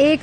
1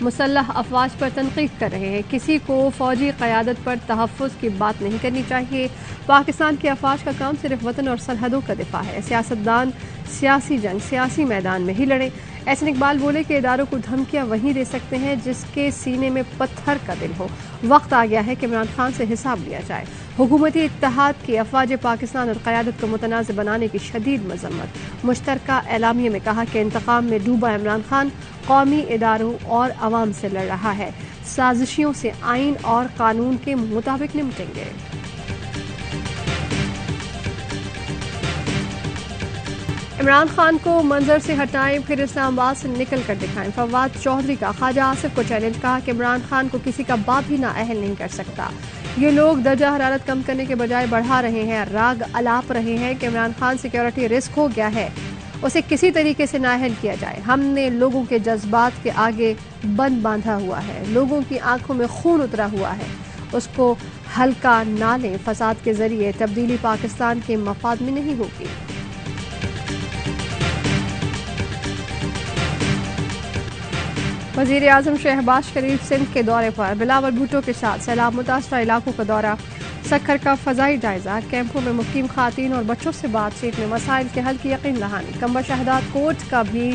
مسلح افواج پر تنقید کر رہے ہیں۔ کسی کو فوجی قیادت پر تحفظ کی بات نہیں کرنی چاہیے۔ پاکستان کی افواج کا کام صرف وطن اور سرحدوں کا دفاع ہے۔ سیاستدان سیاسی جنگ سیاسی میدان میں ہی لڑیں۔ احسن اقبال بولے کہ اداروں کو دھمکیاں وہیں دے سکتے ہیں جس کے سینے میں پتھر کا دل ہو۔ وقت آ گیا ہے کہ عمران خان سے حساب لیا جائے۔ حکومتی اتحاد کی افواج پاکستان اور قیادت کو متنازع بنانے کی شدید مذمت۔ مشترکہ اعلامیے میں کہا کہ انتقام میں ڈوبا عمران خان قومی اداروں اور عوام سے لڑ رہا ہے۔ سازشیوں سے آئین اور قانون کے مطابق نمٹیں گے۔ عمران خان کو منظر سے ہٹائیں پھر اسلام آباد سے نکل کر دکھائیں۔ فواد چودھری کا خواجہ آصف کو چیلنج، کہا کہ عمران خان کو کسی کا باپ بھی نااہل نہیں کر سکتا۔ یہ لوگ درجہ حرارت کم کرنے کے بجائے بڑھا رہے ہیں۔ راگ الاپ رہے ہیں کہ عمران خان سیکیورٹی رسک ہو گیا ہے، اسے کسی طریقے سے نااہل کیا جائے۔ ہم نے لوگوں کے جذبات کے آگے بند باندھا ہوا ہے، لوگوں کی آنکھوں میں خون اترا ہوا ہے، اس کو ہلکا نہ لیں۔ فساد کے ذریعے تبدیلی پاکستان کے مفاد میں نہیں ہوگی۔ وزیر اعظم شہباز شریف سندھ کے دورے پر، بلاول بھٹو کے ساتھ سیلاب متاثرہ علاقوں کا دورہ، سکھر کا فضائی جائزہ، کیمپوں میں مقیم خواتین اور بچوں سے بات چیت میں مسائل کے حل کی یقین دہانی۔ کمبر شہداد کوٹ کا بھی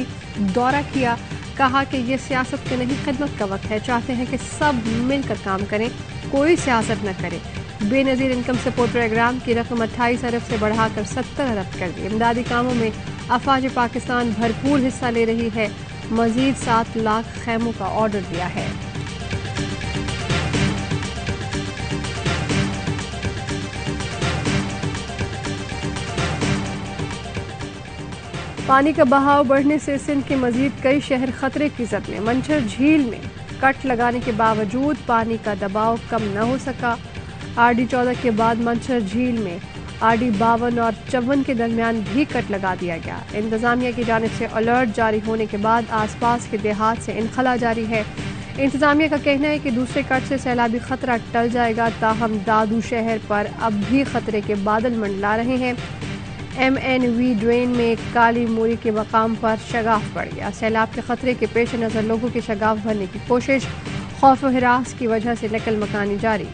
دورہ کیا، کہا کہ یہ سیاست کے نہیں خدمت کا وقت ہے، چاہتے ہیں کہ سب مل کر کام کریں، کوئی سیاست نہ کرے۔ بے نظیر انکم سپورٹ پروگرام کی رقم 28 ارب سے بڑھا کر 70 ارب کر دی۔ امدادی کاموں میں افواج پاکستان بھرپور حصہ لے رہی ہے، مزید 7 لاکھ خیموں کا آرڈر دیا ہے۔ پانی کا بہاؤ بڑھنے سے سندھ کے مزید کئی شہر خطرے کی زد میں۔ منچھر جھیل میں کٹ لگانے کے باوجود پانی کا دباؤ کم نہ ہو سکا۔ RD 14 کے بعد منچھر جھیل میں RD 52 اور 54 کے درمیان بھی کٹ لگا دیا گیا۔ انتظامیہ کی جانب سے الرٹ جاری ہونے کے بعد آس پاس کے دیہات سے انخلا جاری ہے۔ انتظامیہ کا کہنا ہے کہ دوسرے کٹ سے سیلابی خطرہ ٹل جائے گا، تاہم دادو شہر پر اب بھی خطرے کے بادل منڈلا رہے ہیں۔ MNV ڈرین میں کالی موری کے مقام پر شگاف پڑ گیا۔ سیلاب کے خطرے کے پیش نظر لوگوں کی شگاف بھرنے کی کوشش، خوف و ہراس کی وجہ سے نقل مکانی جاری۔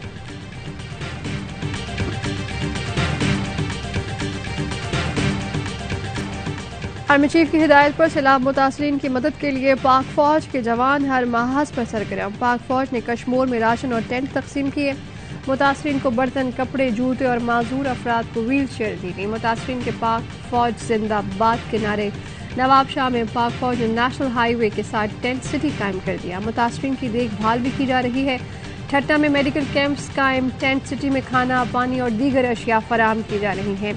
آرمی چیف کی ہدایت پر سیلاب متاثرین کی مدد کے لیے پاک فوج کے جوان ہر محاذ پر سرگرم۔ پاک فوج نے کشمور میں راشن اور ٹینٹ تقسیم کیے، متاثرین کو برتن، کپڑے، جوتے اور معذور افراد کو ویل چیئر دی گئی۔ متاثرین کے پاک فوج زندہ باد کے نعرے۔ نواب شاہ میں پاک فوج نے نیشنل ہائی وے کے ساتھ ٹینٹ سٹی قائم کر دیا۔ متاثرین کی دیکھ بھال بھی کی جا رہی ہے۔ ٹھٹہ میں میڈیکل کیمپس قائم، ٹینٹ سٹی میں کھانا، پانی اور دیگر اشیاء فراہم کی جا رہی ہیں۔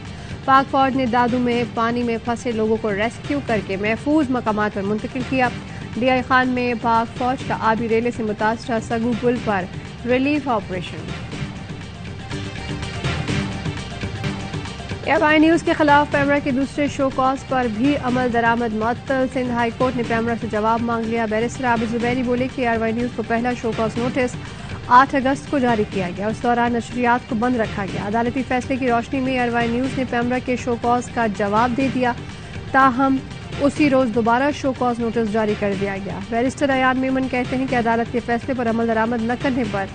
پاک فوج نے دادو میں پانی میں پھنسے لوگوں کو ریسکیو کر کے محفوظ مقامات پر منتقل کیا۔ DI خان میں پاک فوج کا آبی ریلے سے متاثرہ سگو پل پر ریلیف آپریشن۔ ARY نیوز کے خلاف پیمرا کے دوسرے شو کاز پر بھی عمل درآمد معطل۔ سندھ ہائی کورٹ نے پیمرا سے جواب مانگ لیا۔ بیرسٹر عابد زبیری بولے کہ ARY نیوز کو پہلا شو کاز نوٹس 8 اگست کو جاری کیا گیا، اس دوران نشریات کو بند رکھا گیا۔ عدالتی فیصلے کی روشنی میں ARY نیوز نے پیمرا کے شو کاز کا جواب دے دیا، تاہم اسی روز دوبارہ شو کاز نوٹس جاری کر دیا گیا۔ بیرسٹر ایان میمن کہتے ہیں کہ عدالت کے فیصلے پر عمل درآمد نہ کرنے پر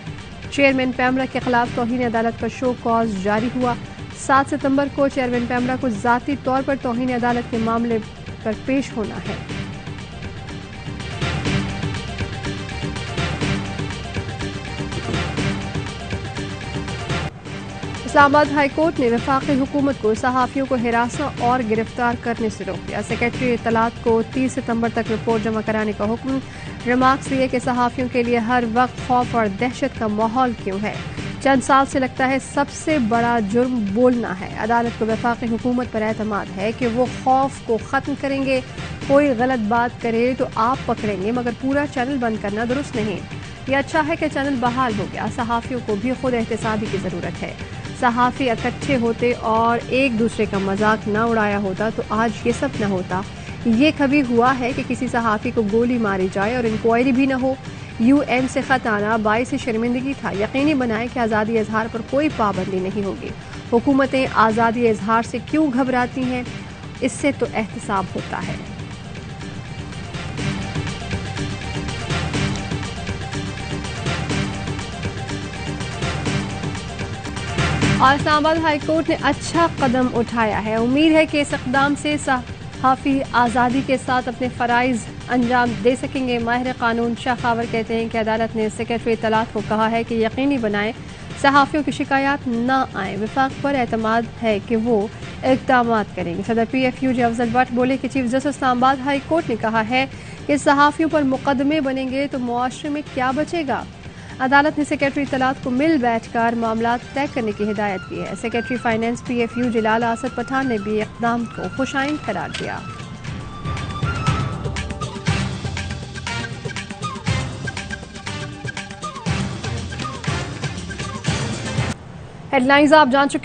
چیئرمین پیمرا کے خلاف توہین عدالت کا شو کاز جاری ہوا۔ 7 ستمبر کو چیئرمین پیمرا کو ذاتی طور پر توہین عدالت کے معاملے پر پیش ہونا ہے۔ اسلام آباد ہائی کورٹ نے وفاقی حکومت کو صحافیوں کو ہراساں اور گرفتار کرنے سے روک دیا۔ سیکریٹری اطلاعات کو 30 ستمبر تک رپورٹ جمع کرانے کا حکم۔ ریمارکس دیے کہ صحافیوں کے لیے ہر وقت خوف اور دہشت کا ماحول کیوں ہے؟ چند سال سے لگتا ہے سب سے بڑا جرم بولنا ہے۔ عدالت کو وفاقی حکومت پر اعتماد ہے کہ وہ خوف کو ختم کریں گے۔ کوئی غلط بات کرے تو آپ پکڑیں گے، مگر پورا چینل بند کرنا درست نہیں۔ یہ اچھا ہے کہ چینل بحال ہو گیا۔ صحافیوں کو بھی خود احتسابی کی ضرورت ہے۔ صحافی اکٹھے ہوتے اور ایک دوسرے کا مذاق نہ اڑایا ہوتا تو آج یہ سب نہ ہوتا۔ یہ کبھی ہوا ہے کہ کسی صحافی کو گولی ماری جائے اور انکوائری بھی نہ ہو؟ UN سے خط آنا باعث شرمندگی تھا۔ یقینی بنائیں کہ آزادی اظہار پر کوئی پابندی نہیں ہوگی۔ حکومتیں آزادی اظہار سے کیوں گھبراتی ہیں؟ اس سے تو احتساب ہوتا ہے۔ اور اسلام آباد ہائی کورٹ نے اچھا قدم اٹھایا ہے. امید ہے کہ اس اقدام سے صحافی آزادی کے ساتھ اپنے فرائض انجام دے سکیں گے. ماہر قانون شاہ خاور کہتے ہیں کہ عدالت نے سیکرٹری اطلاعات کو کہا ہے کہ یقینی بنائیں صحافیوں کی شکایات نہ آئیں. وفاق پر اعتماد ہے کہ وہ اقدامات کریں گے. صدر پی F you J Afzal but بولے کہ چیف جسٹس اسلام آباد ہائی کورٹ نے کہا ہے کہ صحافیوں پر مقدمے بنیں گے تو معاشرے میں کیا بچے گا. عدالت نے سیکرٹری اطلاعات کو مل بیٹھ کر معاملات طے کرنے کی ہدایت کی ہے. Secretary finance P F U Jalal Asad Pathan نے بھی اقدام کو خوش آئند قرار دیا. ہیڈ لائنز آپ جان چکے ہیں.